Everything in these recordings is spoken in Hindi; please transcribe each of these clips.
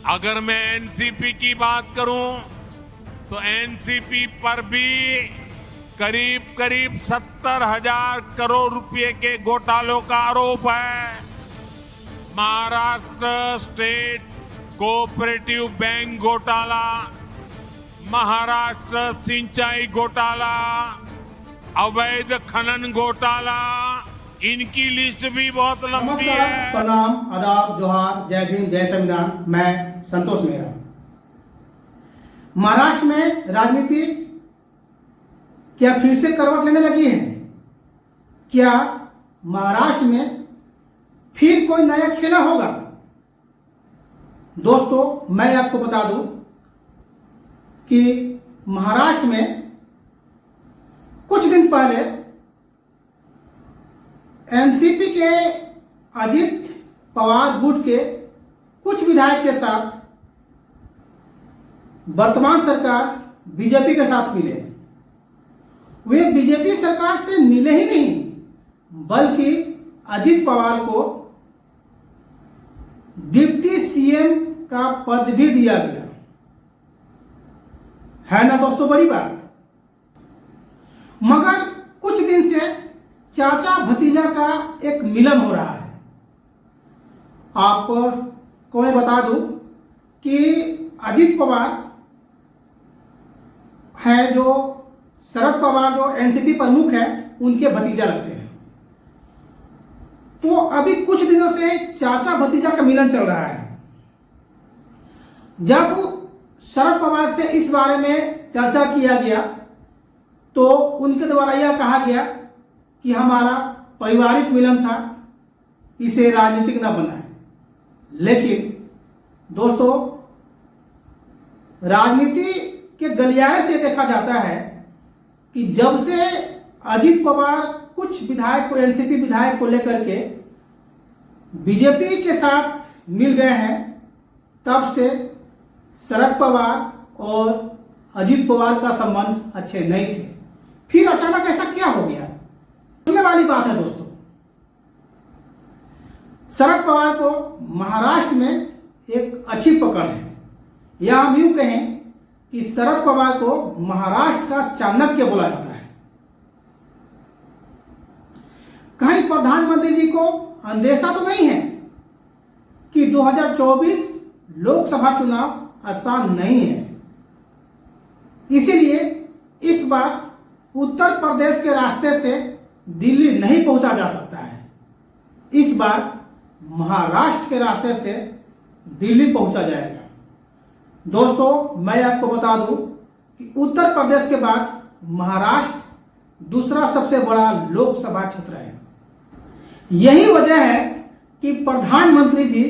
अगर मैं एनसीपी की बात करूं तो एनसीपी पर भी करीब करीब 70,000 करोड़ रुपए के घोटालों का आरोप है। महाराष्ट्र स्टेट कोऑपरेटिव बैंक घोटाला, महाराष्ट्र सिंचाई घोटाला, अवैध खनन घोटाला, इनकी लिस्ट भी बहुत लंबी है। प्रणाम, आदाब, जोहार, जय भीम, जय संविधान। मैं संतोष मेहरा। महाराष्ट्र में राजनीति क्या फिर से करवट लेने लगी है? क्या महाराष्ट्र में फिर कोई नया खेला होगा? दोस्तों, मैं आपको बता दूं कि महाराष्ट्र में कुछ दिन पहले एनसीपी के अजित पवार गुट के कुछ विधायक के साथ वर्तमान सरकार बीजेपी के साथ मिले। वे बीजेपी सरकार से मिले ही नहीं, बल्कि अजित पवार को डिप्टी सीएम का पद भी दिया गया है ना दोस्तों, बड़ी बात। मगर कुछ दिन से चाचा भतीजा का एक मिलन हो रहा है। आपको मैं बता दूं कि अजित पवार है जो शरद पवार जो एनसीपी प्रमुख है, उनके भतीजा लगते हैं। तो अभी कुछ दिनों से चाचा भतीजा का मिलन चल रहा है। जब शरद पवार से इस बारे में चर्चा किया गया तो उनके द्वारा यह कहा गया कि हमारा पारिवारिक मिलन था, इसे राजनीतिक न बनाए। लेकिन दोस्तों, राजनीति के गलियारे से देखा जाता है कि जब से अजित पवार कुछ विधायक को, एनसीपी विधायक को लेकर के बीजेपी के साथ मिल गए हैं, तब से शरद पवार और अजित पवार का संबंध अच्छे नहीं थे। फिर अचानक ऐसा क्या हो गया? सुनने वाली बात है दोस्तों। शरद पवार को महाराष्ट्र में एक अच्छी पकड़ है, या हम यूं कहें कि शरद पवार को महाराष्ट्र का चाणक्य बोला जाता है। कहीं प्रधानमंत्री जी को अंदेशा तो नहीं है कि 2024 लोकसभा चुनाव आसान नहीं है, इसीलिए इस बार उत्तर प्रदेश के रास्ते से दिल्ली नहीं पहुंचा जा सकता है। इस बार महाराष्ट्र के रास्ते से दिल्ली पहुंचा जाएगा। दोस्तों, मैं आपको बता दूं कि उत्तर प्रदेश के बाद महाराष्ट्र दूसरा सबसे बड़ा लोकसभा क्षेत्र है। यही वजह है कि प्रधानमंत्री जी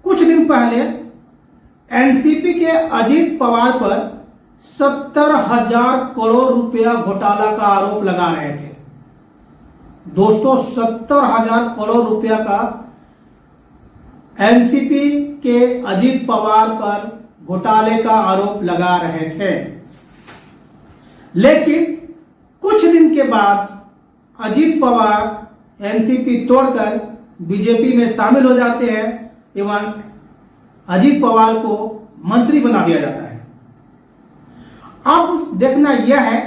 कुछ दिन पहले एनसीपी के अजित पवार पर 70,000 करोड़ रुपया घोटाला का आरोप लगा रहे थे। दोस्तों, 70,000 करोड़ रुपया का एनसीपी के अजित पवार पर घोटाले का आरोप लगा रहे थे। लेकिन कुछ दिन के बाद अजित पवार एनसीपी तोड़कर बीजेपी में शामिल हो जाते हैं एवं अजित पवार को मंत्री बना दिया जाता है। अब देखना यह है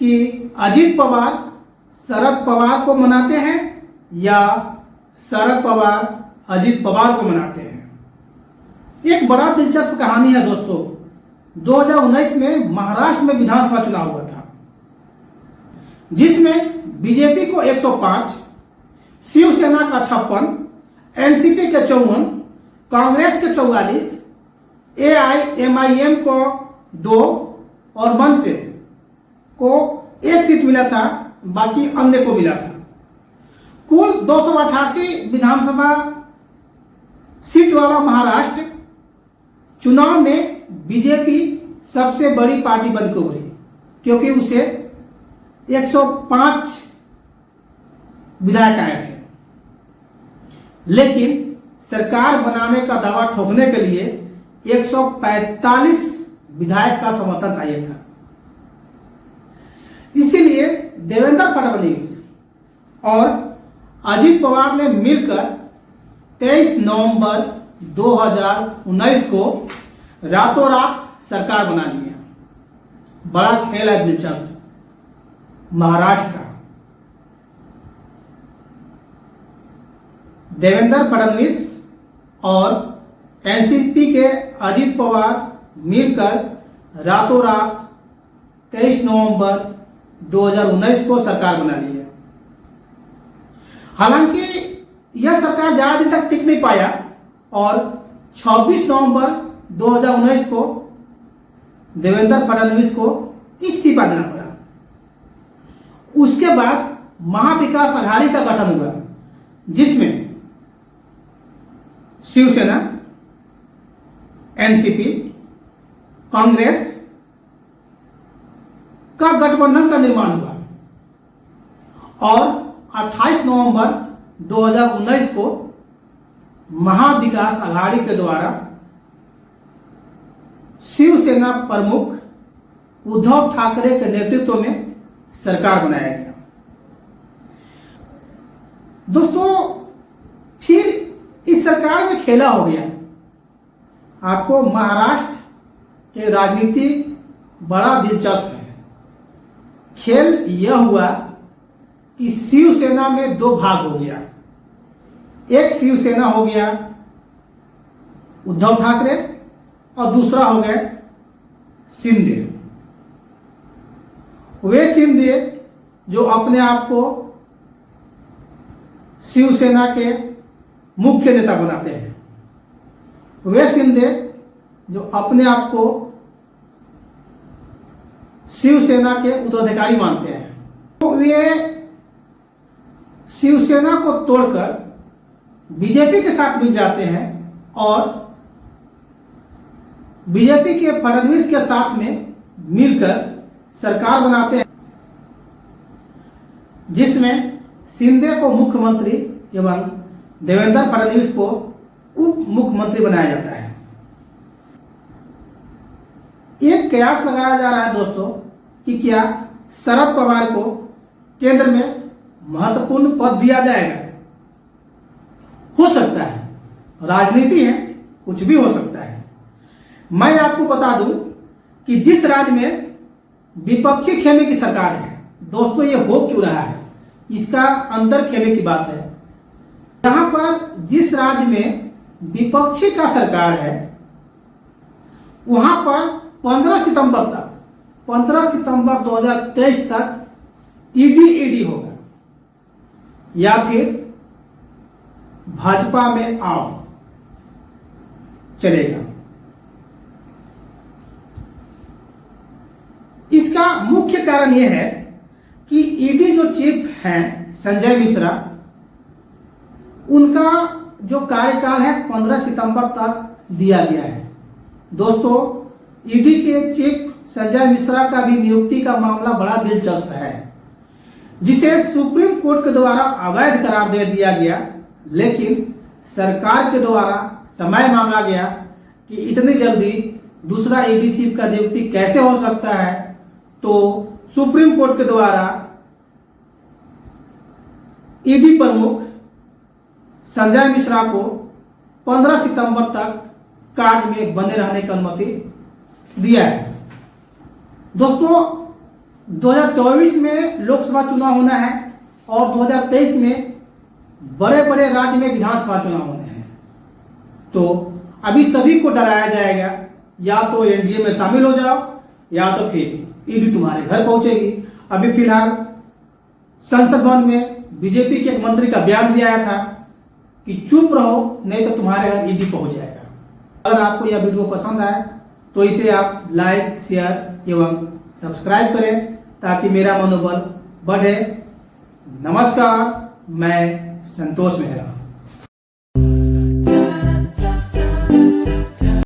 कि अजित पवार शरद पवार को मनाते हैं या शरद पवार अजित पवार को मनाते हैं। एक बड़ा दिलचस्प कहानी है दोस्तों। 2019 में महाराष्ट्र में विधानसभा चुनाव हुआ था, जिसमें बीजेपी को 105, शिवसेना का 56, एनसीपी के 54, कांग्रेस के 44, एआईएमआईएम को 2 और मनसे को 1 सीट मिला था, बाकी अन्य को मिला था। कुल 288 विधानसभा सीट वाला महाराष्ट्र चुनाव में बीजेपी सबसे बड़ी पार्टी बनकर उभरी, क्योंकि उसे 105 विधायक आए थे। लेकिन सरकार बनाने का दावा ठोकने के लिए 145 विधायक का समर्थन चाहिए था। इसीलिए देवेंद्र फडणवीस और अजित पवार ने मिलकर 23 नवंबर 2019 को रातों रात सरकार बना लिया। बड़ा खेल है दिलचस्प महाराष्ट्र का। देवेंद्र फडणवीस और एनसीपी के अजित पवार मिलकर रातों रात 23 नवंबर 2019 को सरकार बना ली है। हालांकि यह सरकार ज्यादा दिन तक टिक नहीं पाया और 26 नवंबर 2019 को देवेंद्र फडणवीस को इस्तीफा देना पड़ा। उसके बाद महाविकास अघाड़ी का गठन हुआ, जिसमें शिवसेना, एनसीपी, कांग्रेस का गठबंधन का निर्माण हुआ और 28 नवंबर 2019 को महाविकास अघाड़ी के द्वारा शिवसेना प्रमुख उद्धव ठाकरे के नेतृत्व में सरकार बनाया गया। दोस्तों, फिर इस सरकार में खेला हो गया। आपको महाराष्ट्र के राजनीति बड़ा दिलचस्प है। खेल यह हुआ कि शिवसेना में दो भाग हो गया। एक शिवसेना हो गया उद्धव ठाकरे और दूसरा हो गया शिंदे। वे शिंदे जो अपने आप को शिवसेना के मुख्य नेता बनाते हैं, वे शिंदे जो अपने आप को शिवसेना के उत्तराधिकारी मानते हैं, तो वे शिवसेना को तोड़कर बीजेपी के साथ मिल जाते हैं और बीजेपी के फडणवीस के साथ में मिलकर सरकार बनाते हैं, जिसमें शिंदे को मुख्यमंत्री एवं देवेंद्र फडणवीस को उप मुख्यमंत्री बनाया जाता है। एक कयास लगाया जा रहा है दोस्तों कि क्या शरद पवार को केंद्र में महत्वपूर्ण पद दिया जाएगा। हो सकता है, राजनीति है, कुछ भी हो सकता है। मैं आपको बता दूं कि जिस राज्य में विपक्षी खेमे की सरकार है, दोस्तों ये हो क्यों रहा है, इसका अंतर खेमे की बात है। यहां पर जिस राज्य में विपक्षी का सरकार है, वहां पर 15 सितंबर 2023 तक ईडी होगा या फिर भाजपा में आओ चलेगा। इसका मुख्य कारण यह है कि ईडी जो चीफ हैं संजय मिश्रा, उनका जो कार्यकाल है 15 सितंबर तक दिया गया है। दोस्तों, ईडी के चीफ संजय मिश्रा का भी नियुक्ति का मामला बड़ा दिलचस्प है, जिसे सुप्रीम कोर्ट के द्वारा अवैध करार दे दिया गया, लेकिन सरकार के द्वारा समय मांगा गया कि इतनी जल्दी दूसरा ईडी चीफ का नियुक्ति कैसे हो सकता है। तो सुप्रीम कोर्ट के द्वारा ईडी प्रमुख संजय मिश्रा को 15 सितंबर तक कार्य में बने रहने की अनुमति दिया है। दोस्तों, 2024 में लोकसभा चुनाव होना है और 2023 में बड़े बड़े राज्य में विधानसभा चुनाव होने हैं। तो अभी सभी को डराया जाएगा, या तो एनडीए में शामिल हो जाओ या तो फिर ईडी तुम्हारे घर पहुंचेगी। अभी फिलहाल संसद भवन में बीजेपी के एक मंत्री का बयान भी आया था कि चुप रहो, नहीं तो तुम्हारे घर ईडी पहुंच जाएगा। अगर आपको यह वीडियो पसंद आए तो इसे आप लाइक, शेयर एवं सब्सक्राइब करें ताकि मेरा मनोबल बढ़े। नमस्कार, मैं संतोष मेहरा।